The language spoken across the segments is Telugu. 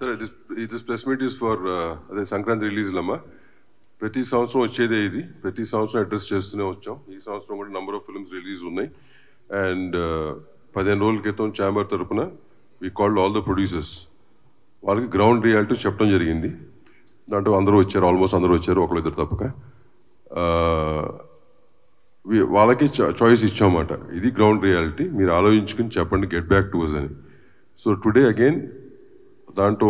Sir, this press meet is for the Sankranti release lama. ప్రతి సంవత్సరం వచ్చేదే ఇది. ప్రతి సంవత్సరం అడ్రస్ చేస్తూనే వచ్చాం. ఈ సంవత్సరం కూడా నెంబర్ ఆఫ్ ఫిల్మ్స్ రిలీజ్ ఉన్నాయి. అండ్ 15 రోజుల క్రితం ఛాంబర్ తరఫున we called all the producers. వాళ్ళకి గ్రౌండ్ రియాలిటీ చెప్పడం జరిగింది. దాంట్లో అందరూ వచ్చారు, ఆల్మోస్ట్ అందరూ వచ్చారు, ఒకళ్ళు ఇద్దరు తప్పక. వాళ్ళకి చాయిస్ ఇచ్చామన్నమాట. ఇది గ్రౌండ్ రియాలిటీ, మీరు ఆలోచించుకుని చెప్పండి, గెట్ బ్యాక్ టు అస్ అని. సో టుడే అగైన్ దాంట్లో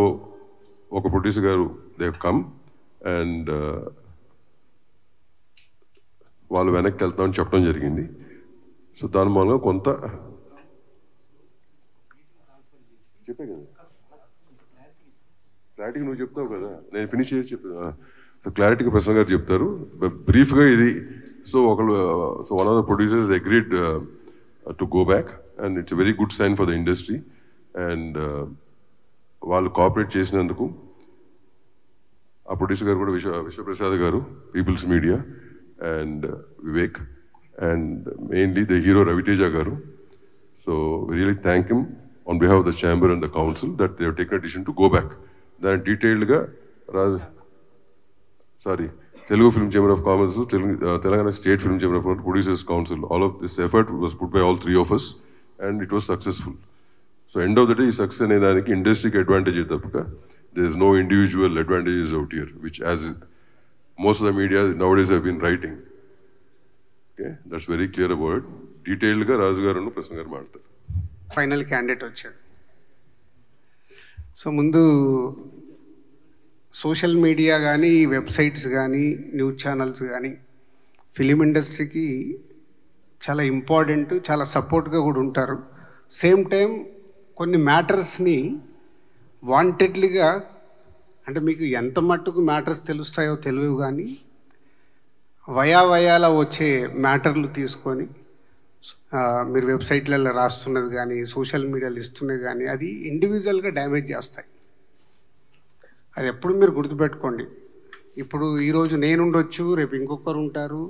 ఒక ప్రొడ్యూసర్ గారు దే కమ్ అండ్ వాళ్ళు వెనక్కి వెళ్తామని చెప్పడం జరిగింది. సో దాని మూలంగా కొంత చెప్పే కదా, క్లారిటీగా నువ్వు చెప్తావు కదా, నేను ఫినిష్ చేసి చెప్తా. సో క్లారిటీగా ప్రసన్న గారు చెప్తారు. బ్రీఫ్గా ఇది so one of the producers agreed to go back and it's very good sign for the industry. And వాళ్ళు కోఆపరేట్ చేసినందుకు ఆ ప్రొడ్యూసర్ గారు కూడా Vishwaprasad garu, people's media and Vivek and mainly the hero Ravi Teja garu. So really thank him on behalf of the chamber and the council that they have taken a decision to go back. దాని డీటెయిల్డ్గా Telugu film chamber of commerce, Telangana state film chamber of commerce, producers council, all of this effort was put by all three of us and it was successful. So end of the day ఈ సక్సెస్ అనే దానికి ఇండస్ట్రీకి అడ్వాంటేజ్ తప్పక there is no individual advantages out here, which as most of the media nowadays have been writing. Okay, that's very clear about it. Detailed ga Raju garu nu Prasanna garu maadtaru. Final candidate వచ్చాడు. సో ముందు సోషల్ మీడియా కానీ, వెబ్సైట్స్ కానీ, న్యూస్ ఛానల్స్ కానీ ఫిలిం ఇండస్ట్రీకి చాలా ఇంపార్టెంట్, చాలా సపోర్ట్గా కూడా ఉంటారు. సేమ్ టైం కొన్ని మ్యాటర్స్ని వాంటెడ్లీగా, అంటే మీకు ఎంత మట్టుకు మ్యాటర్స్ తెలుస్తాయో తెలియవు, కానీ వయాల వచ్చే మ్యాటర్లు తీసుకొని మీరు వెబ్సైట్లలో రాస్తున్నది కానీ, సోషల్ మీడియాలో ఇస్తున్నది కానీ అది ఇండివిజువల్గా డ్యామేజ్ చేస్తాయి. అది ఎప్పుడు మీరు గుర్తుపెట్టుకోండి. ఇప్పుడు ఈరోజు నేను ఉండొచ్చు, రేపు ఇంకొకరు ఉంటారు,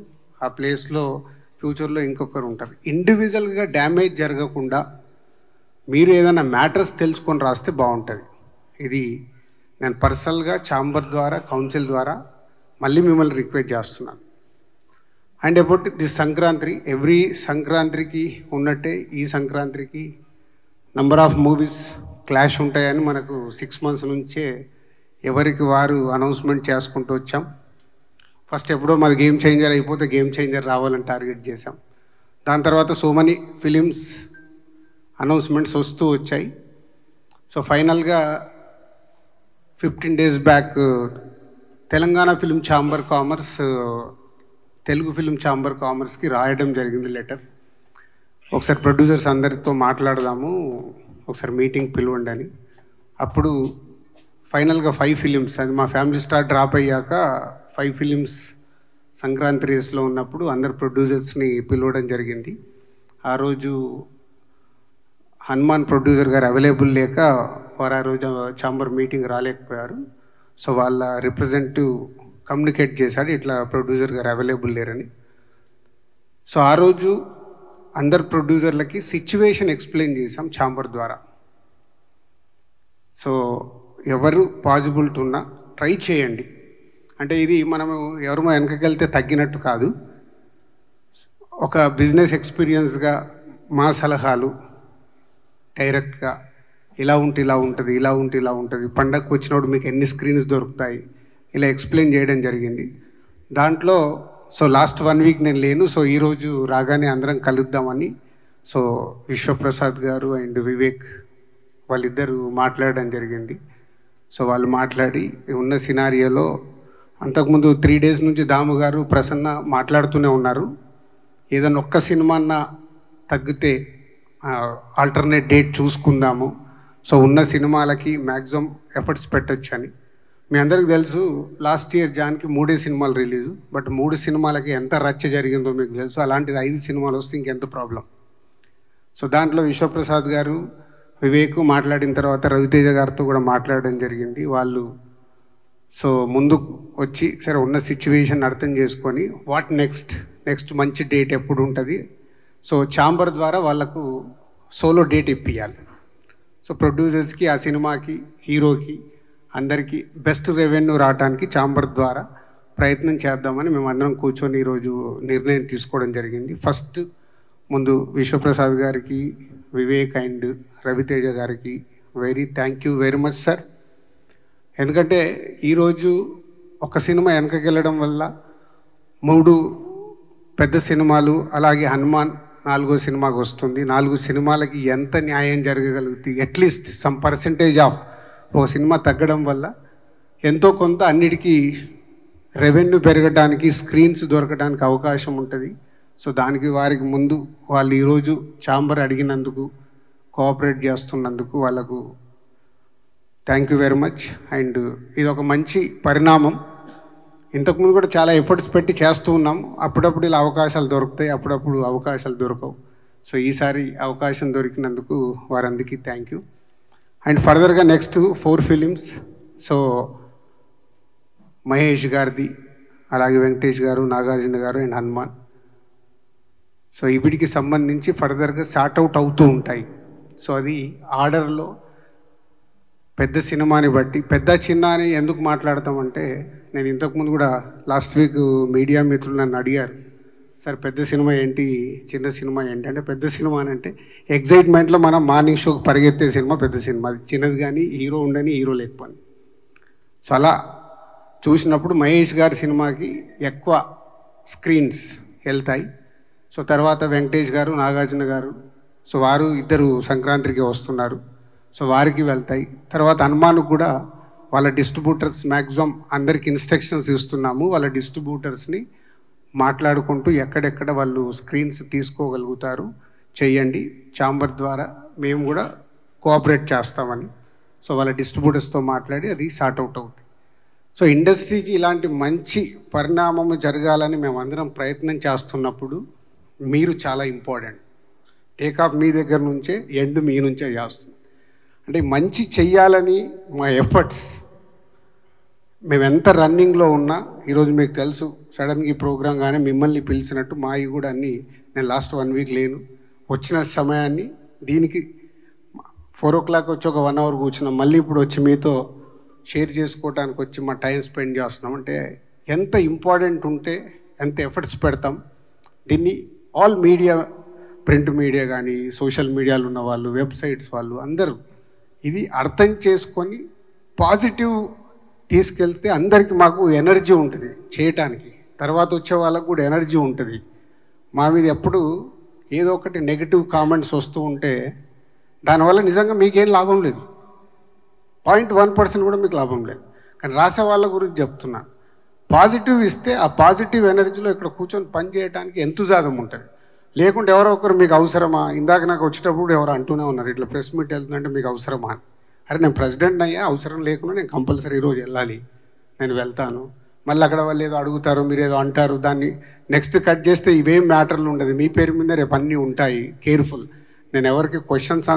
ఆ ప్లేస్లో ఫ్యూచర్లో ఇంకొకరు ఉంటారు. ఇండివిజువల్గా డ్యామేజ్ జరగకుండా మీరు ఏదైనా మ్యాటర్స్ తెలుసుకొని రాస్తే బాగుంటుంది. ఇది నేను పర్సనల్గా ఛాంబర్ ద్వారా, కౌన్సిల్ ద్వారా మళ్ళీ మిమ్మల్ని రిక్వెస్ట్ చేస్తున్నాను. And about this Sankranti, every సంక్రాంతికి ఉన్నట్టే ఈ సంక్రాంతికి నంబర్ ఆఫ్ మూవీస్ క్లాష్ ఉంటాయని మనకు 6 months నుంచే ఎవరికి వారు అనౌన్స్మెంట్ చేసుకుంటూ వచ్చాం. ఫస్ట్ ఎప్పుడో మాది గేమ్ చేంజర్ అయిపోతే గేమ్ చేంజర్ రావాలని టార్గెట్ చేశాం. దాని తర్వాత సో మెనీ ఫిలిమ్స్ అనౌన్స్మెంట్స్ వస్తూ వచ్చాయి. సో ఫైనల్గా 15 days back Telangana film chamber commerce Telugu film chamber కామర్స్కి రాయడం జరిగింది లెటర్. ఒకసారి ప్రొడ్యూసర్స్ అందరితో మాట్లాడదాము, ఒకసారి మీటింగ్ పిలవండి అని. అప్పుడు ఫైనల్గా 5 films, అది మా ఫ్యామిలీ స్టార్ డ్రాప్ అయ్యాక 5 films సంక్రాంతి రేస్లో ఉన్నప్పుడు అందరు ప్రొడ్యూసర్స్ని పిలవడం జరిగింది. ఆ రోజు హనుమాన్ ప్రొడ్యూసర్ గారు అవైలబుల్ లేక వారు ఆ రోజు ఛాంబర్ మీటింగ్ రాలేకపోయారు. సో వాళ్ళ రిప్రజెంటేటివ్ కమ్యూనికేట్ చేశాడు, ఇట్లా ప్రొడ్యూసర్ గారు అవైలబుల్ లేరని. సో ఆ రోజు అందరు ప్రొడ్యూసర్లకి సిచ్యువేషన్ ఎక్స్ప్లెయిన్ చేసాం ఛాంబర్ ద్వారా. సో ఎవరు పాజిబిలిటీ ఉన్నా ట్రై చేయండి. అంటే ఇది మనము ఎవరు వెనకకెళ్తే తగ్గినట్టు కాదు, ఒక బిజినెస్ ఎక్స్పీరియన్స్గా మా సలహాలు డైరెక్ట్గా ఇలా ఉంటే ఇలా ఉంటుంది, ఇలా ఉంటే ఇలా ఉంటుంది, పండగకు వచ్చినప్పుడు మీకు ఎన్ని స్క్రీన్స్ దొరుకుతాయి, ఇలా ఎక్స్ప్లెయిన్ చేయడం జరిగింది. దాంట్లో సో లాస్ట్ 1 week నేను లేను. సో ఈరోజు రాగానే అందరం కలుద్దామని సో విశ్వప్రసాద్ గారు అండ్ వివేక్ వాళ్ళిద్దరూ మాట్లాడడం జరిగింది. సో వాళ్ళు మాట్లాడి ఉన్న సినారియోలో అంతకుముందు 3 days నుంచి దాము గారు, ప్రసన్న మాట్లాడుతూనే ఉన్నారు. ఏదైనా ఒక్క సినిమా తగ్గితే ఆల్టర్నేట్ డేట్ చూసుకుందాము, సో ఉన్న సినిమాలకి మ్యాక్సిమం ఎఫర్ట్స్ పెట్టచ్చు అని. మీ అందరికీ తెలుసు లాస్ట్ ఇయర్ జాన్కి 3 సినిమాలు రిలీజు, బట్ 3 సినిమాలకి ఎంత రచ్చ జరిగిందో మీకు తెలుసు. అలాంటిది 5 సినిమాలు వస్తే ఇంకెంత ప్రాబ్లం. సో దాంట్లో విశ్వప్రసాద్ గారు, వివేక్ మాట్లాడిన తర్వాత రవితేజ గారితో కూడా మాట్లాడడం జరిగింది. వాళ్ళు సో ముందు వచ్చి సరే ఉన్న సిచ్యువేషన్ అర్థం చేసుకొని వాట్ నెక్స్ట్ మంచి డేట్ ఎప్పుడు ఉంటుంది, సో ఛాంబర్ ద్వారా వాళ్ళకు సోలో డేట్ ఇప్పియాలి. సో ప్రొడ్యూసర్స్కి, ఆ సినిమాకి, హీరోకి అందరికీ బెస్ట్ రెవెన్యూ రావడానికి ఛాంబర్ ద్వారా ప్రయత్నం చేద్దామని మేమందరం కూర్చొని ఈరోజు నిర్ణయం తీసుకోవడం జరిగింది. ఫస్ట్ ముందు విశ్వప్రసాద్ గారికి, వివేక్ అండ్ రవితేజ గారికి thank you very much sir. ఎందుకంటే ఈరోజు ఒక సినిమా వెనకకి వెళ్ళడం వల్ల 3 పెద్ద సినిమాలు, అలాగే హనుమాన్ 4వ సినిమాకి వస్తుంది. 4 సినిమాలకి ఎంత న్యాయం జరగగలుగుతుంది? అట్లీస్ట్ సమ్ పర్సెంటేజ్ ఆఫ్ ఒక సినిమా తగ్గడం వల్ల ఎంతో కొంత అన్నిటికీ రెవెన్యూ పెరగడానికి, స్క్రీన్స్ దొరకడానికి అవకాశం ఉంటుంది. సో దానికి వారికి ముందు వాళ్ళు ఈరోజు ఛాంబర్ అడిగినందుకు, కోఆపరేట్ చేస్తున్నందుకు వాళ్ళకు thank you very much. And ఇది ఒక మంచి పరిణామం. ఇంతకుముందు కూడా చాలా ఎఫర్ట్స్ పెట్టి చేస్తూ ఉన్నాం. అప్పుడప్పుడు ఇలా అవకాశాలు దొరుకుతాయి, అప్పుడప్పుడు అవకాశాలు దొరకవు. సో ఈసారి అవకాశం దొరికినందుకు వారందరికీ థ్యాంక్ యూ. అండ్ ఫర్దర్గా నెక్స్ట్ 4 ఫిలిమ్స్. సో మహేష్ గారిది, అలాగే వెంకటేష్ గారు, నాగార్జున గారు అండ్ హనుమాన్. సో వీటికి సంబంధించి ఫర్దర్గా సార్ట్అవుట్ అవుతూ ఉంటాయి. సో అది ఆర్డర్లో పెద్ద సినిమాని బట్టి, పెద్ద చిన్న అని ఎందుకు మాట్లాడతామంటే, నేను ఇంతకుముందు కూడా లాస్ట్ వీక్ మీడియా మిత్రులు నన్ను అడిగారు, సార్ పెద్ద సినిమా ఏంటి, చిన్న సినిమా ఏంటి అంటే, పెద్ద సినిమా అని అంటే ఎగ్జైట్మెంట్లో మనం మార్నింగ్ షోకి పరిగెత్తే సినిమా పెద్ద సినిమా. అది చిన్నది కానీ హీరో ఉండని, హీరో లేకపోని. సో అలా చూసినప్పుడు మహేష్ గారి సినిమాకి ఎక్కువ స్క్రీన్స్ వెళ్తాయి. సో తర్వాత వెంకటేష్ గారు, నాగార్జున గారు, సో వారు ఇద్దరు సంక్రాంతికి వస్తున్నారు. సో వారికి వెళ్తాయి. తర్వాత హనుమాన్కు కూడా వాళ్ళ డిస్ట్రిబ్యూటర్స్ మ్యాక్సిమం అందరికి ఇన్స్ట్రక్షన్స్ ఇస్తున్నాము. వాళ్ళ డిస్ట్రిబ్యూటర్స్ని మాట్లాడుకుంటూ ఎక్కడెక్కడ వాళ్ళు స్క్రీన్స్ తీసుకోగలుగుతారు చేయండి, ఛాంబర్ ద్వారా మేము కూడా కోఆపరేట్ చేస్తామని. సో వాళ్ళ డిస్ట్రిబ్యూటర్స్తో మాట్లాడి అది సార్ట్అవుట్ అవుతుంది. సో ఇండస్ట్రీకి ఇలాంటి మంచి పరిణామము జరగాలని మేమందరం ప్రయత్నం చేస్తున్నప్పుడు మీరు చాలా ఇంపార్టెంట్. టేకాఫ్ మీ దగ్గర నుంచే, ఎండ్ మీ నుంచే చేస్తుంది. అంటే మంచి చెయ్యాలని మా ఎఫర్ట్స్, మేము ఎంత రన్నింగ్లో ఉన్నా, ఈరోజు మీకు తెలుసు సడన్గా ఈ ప్రోగ్రాం కానీ మిమ్మల్ని పిలిచినట్టు మావి కూడా అన్నీ, నేను లాస్ట్ 1 వీక్ లేను, వచ్చిన సమయాన్ని దీనికి 4 o'clock వచ్చి ఒక 1 hour కూర్చున్నాం, మళ్ళీ ఇప్పుడు వచ్చి మీతో షేర్ చేసుకోవడానికి వచ్చి మా టైం స్పెండ్ చేస్తున్నాం. అంటే ఎంత ఇంపార్టెంట్ ఉంటే ఎంత ఎఫర్ట్స్ పెడతాం. దీన్ని ఆల్ మీడియా, ప్రింట్ మీడియా కానీ, సోషల్ మీడియాలో ఉన్న వాళ్ళు, వెబ్సైట్స్ వాళ్ళు అందరూ ఇది అర్థం చేసుకొని పాజిటివ్ తీసుకెళ్తే అందరికీ మాకు ఎనర్జీ ఉంటుంది చేయటానికి. తర్వాత వచ్చే వాళ్ళకు కూడా ఎనర్జీ ఉంటుంది. మా మీద ఎప్పుడు ఏదో ఒకటి నెగిటివ్ కామెంట్స్ వస్తూ ఉంటే దానివల్ల నిజంగా మీకేం లాభం లేదు, 0.1% కూడా మీకు లాభం లేదు. కానీ రాసే వాళ్ళ గురించి చెప్తున్నాను. పాజిటివ్ ఇస్తే ఆ పాజిటివ్ ఎనర్జీలో ఇక్కడ కూర్చొని పని చేయడానికి ఎంతుజాదం ఉంటుంది. లేకుంటే ఎవరో ఒకరు మీకు అవసరమా, ఇందాక నాకు వచ్చేటప్పుడు ఎవరు అంటూనే ఉన్నారు, ఇట్లా ప్రెస్ మీట్ వెళ్తుందంటే మీకు అవసరమా అని. అరే నేను ప్రెసిడెంట్ అయ్యా, అవసరం లేకుండా నేను కంపల్సరీ ఈరోజు వెళ్ళాలి, నేను వెళ్తాను. మళ్ళీ అక్కడ వాళ్ళు ఏదో అడుగుతారు, మీరు ఏదో అంటారు, దాన్ని నెక్స్ట్ కట్ చేస్తే ఇవేం మ్యాటర్లు ఉండదు, మీ పేరు మీద రేపు అన్నీ ఉంటాయి. కేర్ఫుల్. నేను ఎవరికి క్వశ్చన్స్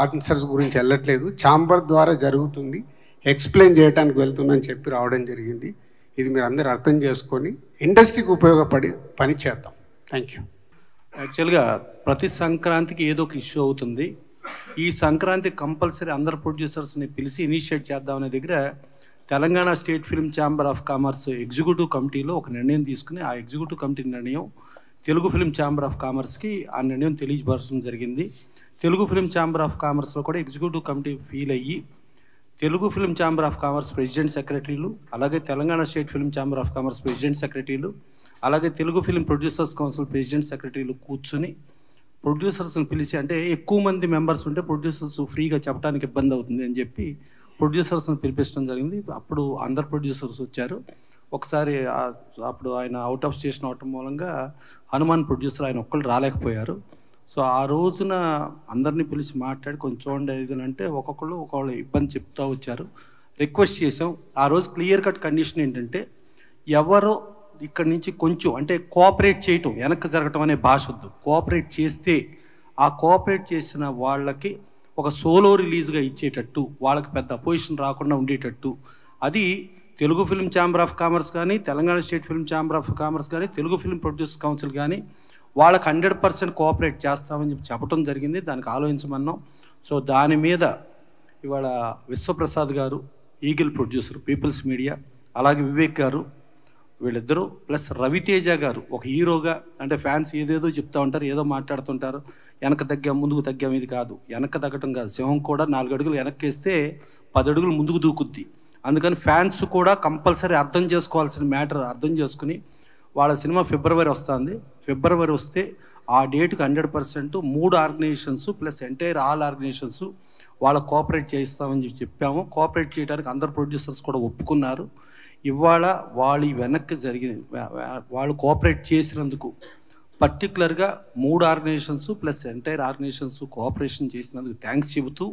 ఆన్సర్స్ గురించి వెళ్ళట్లేదు, ఛాంబర్ ద్వారా జరుగుతుంది, ఎక్స్ప్లెయిన్ చేయడానికి వెళ్తుందని చెప్పి రావడం జరిగింది. ఇది మీరు అందరూ అర్థం చేసుకొని ఇండస్ట్రీకి ఉపయోగపడి పని చేద్దాం. Thank you. యాక్చువల్గా ప్రతి సంక్రాంతికి ఏదో ఒక ఇష్యూ అవుతుంది. ఈ సంక్రాంతి కంపల్సరీ అందరు ప్రొడ్యూసర్స్ని పిలిచి ఇనిషియేట్ చేద్దామనే దగ్గర Telangana state film chamber of commerce executive కమిటీలో ఒక నిర్ణయం తీసుకుని, ఆ ఎగ్జిక్యూటివ్ కమిటీ నిర్ణయం తెలుగు ఫిల్మ్ ఛాంబర్ ఆఫ్ కామర్స్కి ఆ నిర్ణయం తెలియపరచడం జరిగింది. తెలుగు ఫిల్మ్ ఛాంబర్ ఆఫ్ కామర్స్లో కూడా ఎగ్జిక్యూటివ్ కమిటీ ఫీల్ అయ్యి Telugu film chamber of commerce president సెక్రటరీలు, అలాగే Telangana state film chamber of commerce president సెక్రటరీలు, అలాగే Telugu film producers council president సెక్రటరీలు కూర్చుని ప్రొడ్యూసర్స్ని పిలిచి, అంటే ఎక్కువ మంది మెంబర్స్ ఉంటే ప్రొడ్యూసర్స్ ఫ్రీగా చెప్పడానికి ఇబ్బంది అవుతుంది అని చెప్పి ప్రొడ్యూసర్స్ని పిలిపించడం జరిగింది. అప్పుడు అందరు ప్రొడ్యూసర్స్ వచ్చారు. ఒకసారి అప్పుడు ఆయన అవుట్ ఆఫ్ స్టేషన్ అవటం మూలంగా హనుమాన్ ప్రొడ్యూసర్ ఆయన ఒక్కళ్ళు రాలేకపోయారు. సో ఆ రోజున అందరినీ పిలిచి మాట్లాడి కొంచెం చూడండి ఇది అంటే ఒక్కొక్కళ్ళు ఇబ్బంది చెప్తూ వచ్చారు. రిక్వెస్ట్ చేసాం. ఆ రోజు క్లియర్ కట్ కండిషన్ ఏంటంటే, ఎవరో ఇక్కడి నుంచి కొంచెం అంటే కోఆపరేట్ చేయటం, వెనక్కి జరగటం అనే భాష వద్దు. కోఆపరేట్ చేస్తే ఆ కోఆపరేట్ చేసిన వాళ్ళకి ఒక సోలో రిలీజ్గా ఇచ్చేటట్టు, వాళ్ళకి పెద్ద అపోజిషన్ రాకుండా ఉండేటట్టు, అది Telugu film chamber of commerce కానీ, Telangana state film chamber of commerce కానీ, తెలుగు ఫిల్మ్ ప్రొడ్యూసర్స్ కౌన్సిల్ కానీ వాళ్ళకి 100% కోఆపరేట్ చేస్తామని చెప్పి చెప్పడం జరిగింది. దానికి ఆలోచించమన్నాం. సో దాని మీద ఇవాళ విశ్వప్రసాద్ గారు ఈగిల్ ప్రొడ్యూసర్ పీపుల్స్ మీడియా, అలాగే వివేక్ గారు, వీళ్ళిద్దరూ ప్లస్ రవితేజ గారు ఒక హీరోగా, అంటే ఫ్యాన్స్ ఏదేదో చెప్తూ ఉంటారు, ఏదో మాట్లాడుతుంటారు, వెనక తగ్గాం ముందుకు తగ్గాం, ఇది కాదు, వెనక తగ్గటం కాదు. సింహం కూడా 4 అడుగులు వెనక్కి వేస్తే 10 అడుగులు ముందుకు దూకుద్ది. అందుకని ఫ్యాన్స్ కూడా కంపల్సరీ అర్థం చేసుకోవాల్సిన మ్యాటర్ అర్థం చేసుకుని, వాళ్ళ సినిమా ఫిబ్రవరి వస్తుంది. ఫిబ్రవరి వస్తే ఆ డేట్కి 100% 3 organizations plus entire all organizations వాళ్ళ కోఆపరేట్ చేయిస్తామని చెప్పాము. కోఆపరేట్ చేయడానికి అందరు ప్రొడ్యూసర్స్ కూడా ఒప్పుకున్నారు. ఇవాళ వాళ్ళు వెనక్కి వాళ్ళు కోఆపరేట్ చేసినందుకు పర్టికులర్గా 3 organizations plus entire organizations cooperation చేసినందుకు థ్యాంక్స్ చెబుతూ,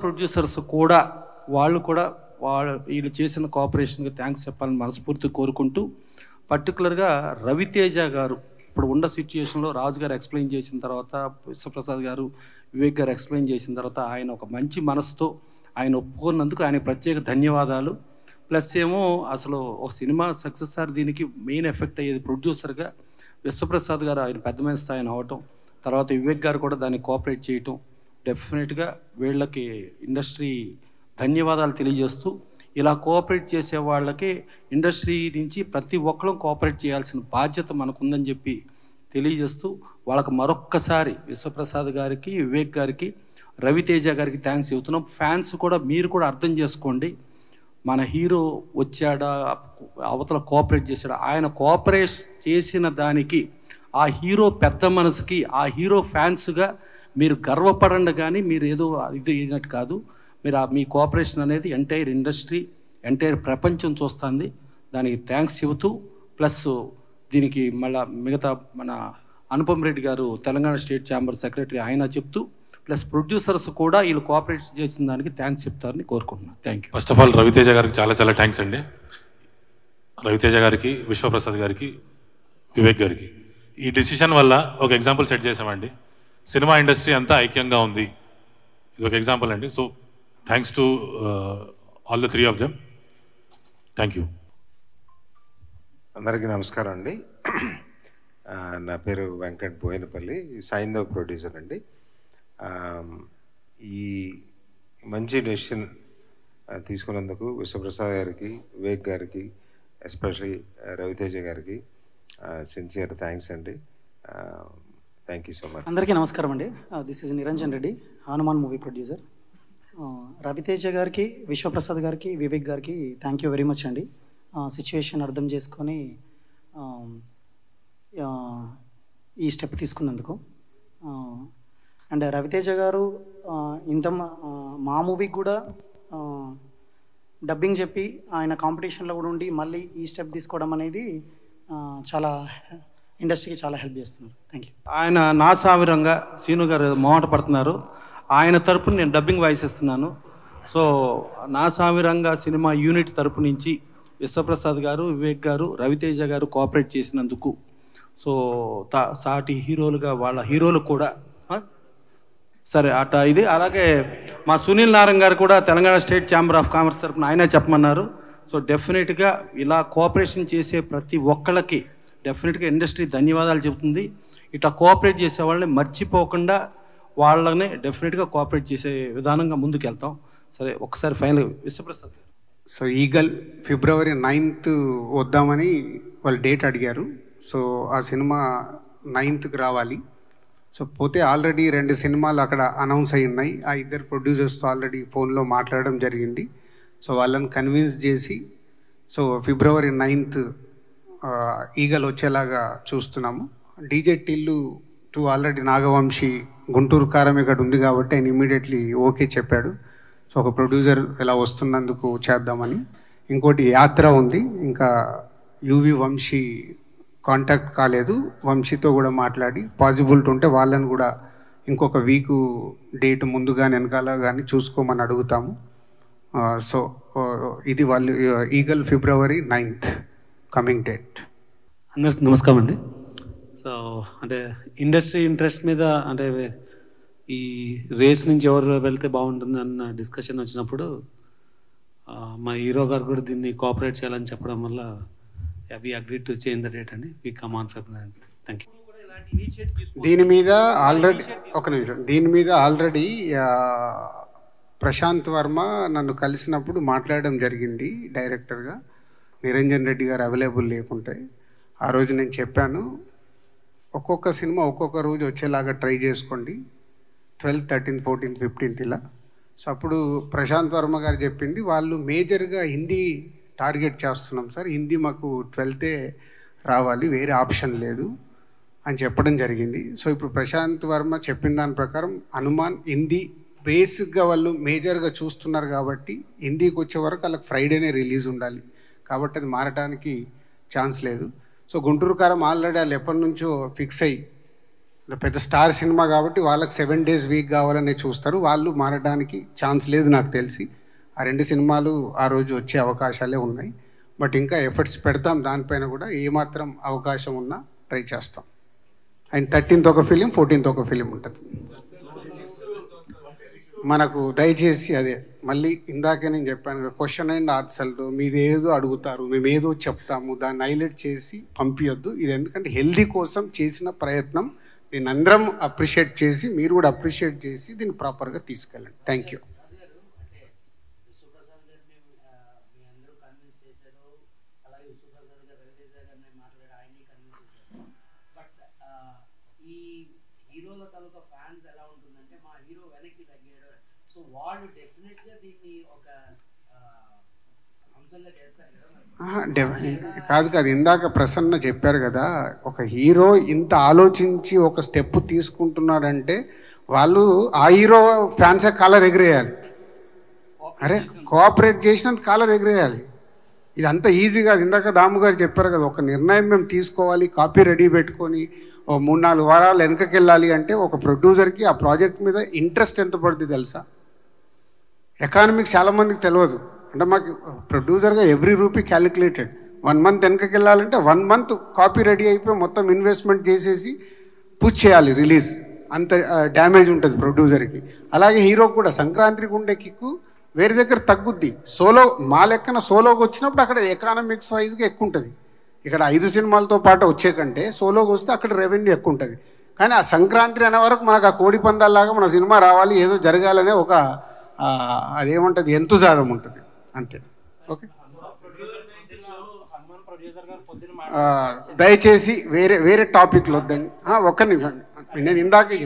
ప్రొడ్యూసర్స్ కూడా వీళ్ళు చేసిన కోఆపరేషన్కి థ్యాంక్స్ చెప్పాలని మనస్ఫూర్తిగా కోరుకుంటూ, పర్టికులర్గా రవితేజ గారు ఇప్పుడు ఉన్న సిచ్యుయేషన్లో రాజు గారు ఎక్స్ప్లెయిన్ చేసిన తర్వాత, విశ్వప్రసాద్ గారు, వివేక్ గారు ఎక్స్ప్లెయిన్ చేసిన తర్వాత ఆయన ఒక మంచి మనసుతో ఆయన ఒప్పుకున్నందుకు ఆయన ప్రత్యేక ధన్యవాదాలు. ప్లస్ ఏమో అసలు ఒక సినిమా సక్సెస్ సార్ దీనికి మెయిన్ ఎఫెక్ట్ అయ్యేది ప్రొడ్యూసర్గా విశ్వప్రసాద్ గారు, ఆయన పెద్ద మనిషి స్థాయిని అవ్వటం, తర్వాత వివేక్ గారు కూడా దాన్ని కోఆపరేట్ చేయటం, డెఫినెట్గా వీళ్ళకి ఇండస్ట్రీ ధన్యవాదాలు తెలియజేస్తూ, ఇలా కోఆపరేట్ చేసే వాళ్ళకి ఇండస్ట్రీ నుంచి ప్రతి ఒక్కరూ కోఆపరేట్ చేయాల్సిన బాధ్యత మనకుందని చెప్పి తెలియజేస్తూ, వాళ్ళకి మరొక్కసారి విశ్వప్రసాద్ గారికి, వివేక్ గారికి, రవితేజ గారికి థ్యాంక్స్ చెబుతున్నాం. ఫ్యాన్స్ కూడా మీరు కూడా అర్థం చేసుకోండి, మన హీరో వచ్చాడా, అవతల కోఆపరేట్ చేశాడా, ఆయన కోఆపరేట్ చేసిన దానికి ఆ హీరో పెద్ద మనసుకి, ఆ హీరో ఫ్యాన్స్గా మీరు గర్వపడండి. కానీ మీరు ఏదో ఇది అయినట్టు కాదు, మీరు మీ కోఆపరేషన్ అనేది ఎంటైర్ ఇండస్ట్రీ, ఎంటైర్ ప్రపంచం చూస్తుంది. దానికి థ్యాంక్స్ చెబుతూ, ప్లస్ దీనికి మళ్ళీ మిగతా మన అనుపమ్ రెడ్డి గారు తెలంగాణ స్టేట్ ఛాంబర్ సెక్రటరీ ఆయన చెప్తూ, ప్లస్ ప్రొడ్యూసర్స్ కూడా వీళ్ళు కోఆపరేట్ చేసిన దానికి థ్యాంక్స్ చెప్తారని కోరుకుంటున్నాను. Thank you. First of all Ravi Teja గారికి చాలా చాలా థ్యాంక్స్ అండి. రవితేజ గారికి, విశ్వప్రసాద్ గారికి, వివేక్ గారికి ఈ డిసిషన్ వల్ల ఒక ఎగ్జాంపుల్ సెట్ చేసామండి. సినిమా ఇండస్ట్రీ అంతా ఐక్యంగా ఉంది, ఇది ఒక ఎగ్జాంపుల్ అండి. So thanks to all the 3 of them. Thank you. అందరికీ నమస్కారం అండి. నా పేరు వెంకట్ బోయినపల్లి, సైంధవ్ ప్రొడ్యూసర్ అండి. ఈ మంచి డెసిషన్ తీసుకున్నందుకు విశ్వప్రసాద్ గారికి, వివేక్ గారికి, ఎస్పెషలీ రవితేజ గారికి సిన్సియర్ థ్యాంక్స్ అండి. Thank you so much. అందరికీ నమస్కారం అండి. This is Niranjan Reddy, Hanuman movie producer. Ravi Teja గారికి, విశ్వప్రసాద్ గారికి, వివేక్ గారికి థ్యాంక్ యూ వెరీ మచ్ అండి. సిచ్యువేషన్ అర్థం చేసుకొని ఈ స్టెప్ తీసుకున్నందుకు. అండ్ రవితేజ గారు మా మూవీకి కూడా డబ్బింగ్ చెప్పి ఆయన కాంపిటీషన్లో కూడా ఉండి మళ్ళీ ఈ స్టెప్ తీసుకోవడం అనేది చాలా ఇండస్ట్రీకి చాలా హెల్ప్ చేస్తున్నారు. Thank you. ఆయన నా సామిరంగా సీను గారు మొహమాట పడుతున్నారు, ఆయన తరపున నేను డబ్బింగ్ వాయిస్ ఇస్తున్నాను. సో నా సామిరంగా సినిమా యూనిట్ తరపు నుంచి విశ్వప్రసాద్ గారు, వివేక్ గారు, రవితేజ గారు కోఆపరేట్ చేసినందుకు, సో సాటి హీరోలుగా వాళ్ళ హీరోలు కూడా సరే అట ఇది. అలాగే మా సునీల్ నారాయణ గారు కూడా Telangana state chamber of commerce తరపున ఆయనే చెప్పమన్నారు. సో డెఫినెట్గా ఇలా కోఆపరేషన్ చేసే ప్రతి ఒక్కళ్ళకి డెఫినెట్గా ఇండస్ట్రీ ధన్యవాదాలు చెబుతుంది. ఇట్లా కోఆపరేట్ చేసే వాళ్ళని మర్చిపోకుండా వాళ్ళని డెఫినెట్గా కోఆపరేట్ చేసే విధానంగా ముందుకు వెళ్తాం. సరే ఒకసారి ఫైనల్ విశ్వప్రసాద్. సో ఈగల్ ఫిబ్రవరి 9th వద్దామని వాళ్ళు డేట్ అడిగారు. సో ఆ సినిమా 9th రావాలి. సో పోతే ఆల్రెడీ 2 సినిమాలు అక్కడ అనౌన్స్ అయి ఉన్నాయి. ఆ 2 ప్రొడ్యూసర్స్తో ఆల్రెడీ ఫోన్లో మాట్లాడడం జరిగింది. సో వాళ్ళని కన్విన్స్ చేసి సో ఫిబ్రవరి 9th ఈగల్ వచ్చేలాగా చూస్తున్నాము. డీజే టిల్లు 2 ఆల్రెడీ నాగవంశీ గుంటూరు కారం ఇక్కడ ఉంది కాబట్టి ఆయన ఇమీడియట్లీ ఓకే చెప్పాడు. సో ఒక ప్రొడ్యూసర్ ఇలా వస్తున్నందుకు చేద్దామని. ఇంకోటి యాత్ర ఉంది, ఇంకా యువి వంశీ కాంటాక్ట్ కాలేదు. వంశీతో కూడా మాట్లాడి పాసిబిలిటీ ఉంటే వాళ్ళని కూడా ఇంకొక వీక్ డేట్ ముందుగా వెనకాల కానీ చూసుకోమని అడుగుతాము. సో ఇది వాళ్ళు ఈగల్ ఫిబ్రవరి 9th కమింగ్ డేట్. అందరికి నమస్కారం అండి. సో అంటే ఇండస్ట్రీ ఇంట్రెస్ట్ మీద అంటే ఈ రేస్ నుంచి ఎవరు వెళ్తే బాగుంటుంది అన్న డిస్కషన్ వచ్చినప్పుడు మా హీరో గారు కూడా దీన్ని కోఆపరేట్ చేయాలని చెప్పడం వల్ల we agree to change the date అండి. We come on February. Thank you. దీని మీద ఆల్రెడీ ఒక నిమిషం, దీని మీద ఆల్రెడీ ప్రశాంత్ వర్మ నన్ను కలిసినప్పుడు మాట్లాడడం జరిగింది డైరెక్టర్గా, నిరంజన్ రెడ్డి గారు అవైలబుల్ లేకుంటే. ఆ రోజు నేను చెప్పాను, ఒక్కొక్క సినిమా ఒక్కొక్క రోజు వచ్చేలాగా ట్రై చేసుకోండి, 12th, 13th, 14th, 15th ఇలా. సో అప్పుడు ప్రశాంత్ వర్మ గారు చెప్పింది, వాళ్ళు మేజర్గా హిందీ టార్గెట్ చేస్తున్నాం సార్, హిందీ మాకు 12th రావాలి, వేరే ఆప్షన్ లేదు అని చెప్పడం జరిగింది. సో ఇప్పుడు ప్రశాంత్ వర్మ చెప్పిన దాని ప్రకారం హనుమాన్ హిందీ బేసిక్గా వాళ్ళు మేజర్గా చూస్తున్నారు కాబట్టి హిందీకి వచ్చే వరకు వాళ్ళకి ఫ్రైడేనే రిలీజ్ ఉండాలి, కాబట్టి అది మారడానికి ఛాన్స్ లేదు. సో గుంటూరు కారం ఆల్రెడీ వాళ్ళు ఎప్పటి నుంచో ఫిక్స్ అయ్యి, పెద్ద స్టార్ సినిమా కాబట్టి వాళ్ళకి 7 days వీక్ కావాలనే చూస్తారు, వాళ్ళు మారడానికి ఛాన్స్ లేదు నాకు తెలిసి. ఆ 2 సినిమాలు ఆ రోజు వచ్చే అవకాశాలే ఉన్నాయి. బట్ ఇంకా ఎఫర్ట్స్ పెడతాం దానిపైన కూడా, ఏమాత్రం అవకాశం ఉన్నా ట్రై చేస్తాం. అండ్ 13th ఒక ఫిలిం, 14th ఒక ఫిలిం ఉంటుంది మనకు. దయచేసి అదే మళ్ళీ ఇందాకే నేను చెప్పాను, క్వశ్చన్ అండ్ ఆన్సర్లు మీది ఏదో అడుగుతారు, మేము ఏదో చెప్తాము, దాన్ని హైలైట్ చేసి పంపించొద్దు. ఇది ఎందుకంటే హెల్దీ కోసం చేసిన ప్రయత్నం, దీన్ని అందరం అప్రిషియేట్ చేసి మీరు కూడా అప్రిషియేట్ చేసి దీన్ని ప్రాపర్గా తీసుకెళ్ళండి. Thank you. కాదు కాదు, ఇందాక ప్రసన్న చెప్పారు కదా, ఒక హీరో ఇంత ఆలోచించి ఒక స్టెప్ తీసుకుంటున్నారంటే వాళ్ళు ఆ హీరో ఫ్యాన్సే కాలర్ ఎగిరేయాలి. అరే కోఆపరేట్ చేసినంత కాలర్ ఎగిరేయాలి. ఇది అంత ఈజీ కాదు. ఇందాక దాము గారు చెప్పారు కదా, ఒక నిర్ణయం మేము తీసుకోవాలి, కాపీ రెడీ పెట్టుకొని ఓ 3-4 వారాలు వెనకకి వెళ్ళాలి అంటే ఒక ప్రొడ్యూసర్కి ఆ ప్రాజెక్ట్ మీద ఇంట్రెస్ట్ ఎంత పడుతుంది తెలుసా? ఎకానమిక్స్ చాలామందికి తెలియదు. అంటే మాకు ప్రొడ్యూసర్గా ఎవ్రీ రూపీ క్యాలిక్యులేటెడ్. 1 month వెనకకి వెళ్ళాలంటే 1 month కాపీ రెడీ అయిపోయి మొత్తం ఇన్వెస్ట్మెంట్ చేసేసి పుష్ చేయాలి రిలీజ్. అంత డ్యామేజ్ ఉంటుంది ప్రొడ్యూసర్కి. అలాగే హీరోకి కూడా సంక్రాంతికి ఉండే కిక్కు వేరే దగ్గర తగ్గుద్ది. సోలో మా లెక్కన సోలోకి వచ్చినప్పుడు అక్కడ ఎకానమిక్స్ వైజ్గా ఎక్కువ ఉంటుంది. ఇక్కడ 5 సినిమాలతో పాటు వచ్చే కంటే సోలోకి వస్తే అక్కడ రెవెన్యూ ఎక్కువ ఉంటుంది. కానీ ఆ సంక్రాంతి అనే వరకు మనకు ఆ కోడి పందాల్లాగా మన సినిమా రావాలి, ఏదో జరగాలనే ఒక అదేముంటుంది, ఎంతుజాదం ఉంటుంది అంతే. ఓకే, దయచేసి వేరే వేరే టాపిక్లు వద్దండి. ఒక్క నిమిషం, నేను ఇందాకే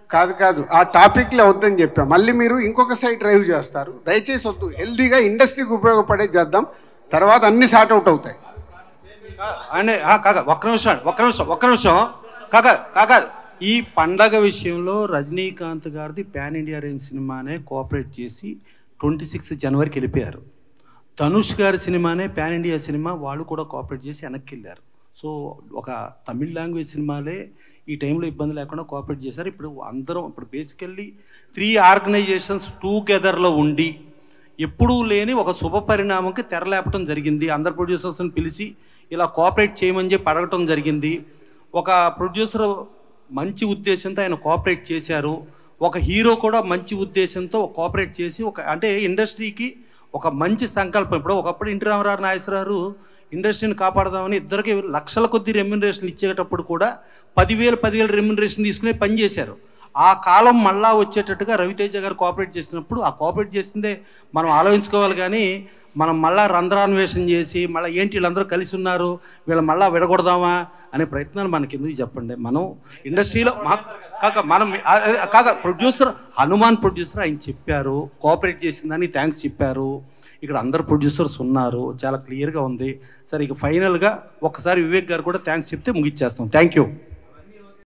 కాదు ఆ టాపిక్లో వద్దని చెప్పా. మళ్ళీ మీరు ఇంకొక సైడ్ డ్రైవ్ చేస్తారు. దయచేసి వద్దు. హెల్దీగా ఇండస్ట్రీకి ఉపయోగపడే చేద్దాం, తర్వాత అన్ని సార్ట్ అవుట్ అవుతాయి. అంటే ఒక్క నిమిషం కాక ఈ పండగ విషయంలో రజనీకాంత్ గారిది పాన్ ఇండియా రేంజ్ సినిమానే కోఆపరేట్ చేసి 26 జనవరికి వెళ్ళిపోయారు. ధనుష్ గారి సినిమానే పాన్ ఇండియా సినిమా, వాళ్ళు కూడా కోఆపరేట్ చేసి వెనక్కి వెళ్ళారు. సో ఒక తమిళ్ లాంగ్వేజ్ సినిమాలే ఈ టైంలో ఇబ్బంది లేకుండా కోఆపరేట్ చేశారు. ఇప్పుడు బేసికల్లీ 3 ఆర్గనైజేషన్స్ టుగెదర్లో ఉండి ఎప్పుడూ లేని ఒక శుభ పరిణామంకి తెరలేపటం జరిగింది. అందరు ప్రొడ్యూసర్స్ని పిలిచి ఇలా కోఆపరేట్ చేయమని చెప్పి అడగటం జరిగింది. ఒక ప్రొడ్యూసర్ మంచి ఉద్దేశంతో ఆయన కోఆపరేట్ చేశారు. ఒక హీరో కూడా మంచి ఉద్దేశంతో కోఆపరేట్ చేసి అంటే ఇండస్ట్రీకి ఒక మంచి సంకల్పం. ఇప్పుడు ఒకప్పుడు ఎన్టీ రామారావు, నాగేశ్వరరావు ఇండస్ట్రీని కాపాడదామని ఇద్దరికి లక్షల కొద్ది రెమ్యునరేషన్ ఇచ్చేటప్పుడు కూడా 10,000 రెమ్యునరేషన్ తీసుకుని పనిచేశారు. ఆ కాలం మళ్ళా వచ్చేటట్టుగా రవితేజ గారు కోఆపరేట్ చేసినప్పుడు ఆ కోఆపరేట్ చేసిందే మనం ఆలోచించుకోవాలి. కానీ మనం మళ్ళా రంధ్రాన్వేషణ చేసి మళ్ళీ ఏంటి వీళ్ళందరూ కలిసి ఉన్నారు, వీళ్ళు మళ్ళీ విడగొడదామా అనే ప్రయత్నాలు మనకి ఎందుకు చెప్పండి. మనం ఇండస్ట్రీలో ప్రొడ్యూసర్ హనుమాన్ ప్రొడ్యూసర్ ఆయన చెప్పారు, కోఆపరేట్ చేసిందని థ్యాంక్స్ చెప్పారు. ఇక్కడ అందరు ప్రొడ్యూసర్స్ ఉన్నారు, చాలా క్లియర్గా ఉంది. సరే ఇక ఫైనల్గా ఒక్కసారి వివేక్ గారు కూడా థ్యాంక్స్ చెప్తే ముగిచ్చేస్తాం. Thank you.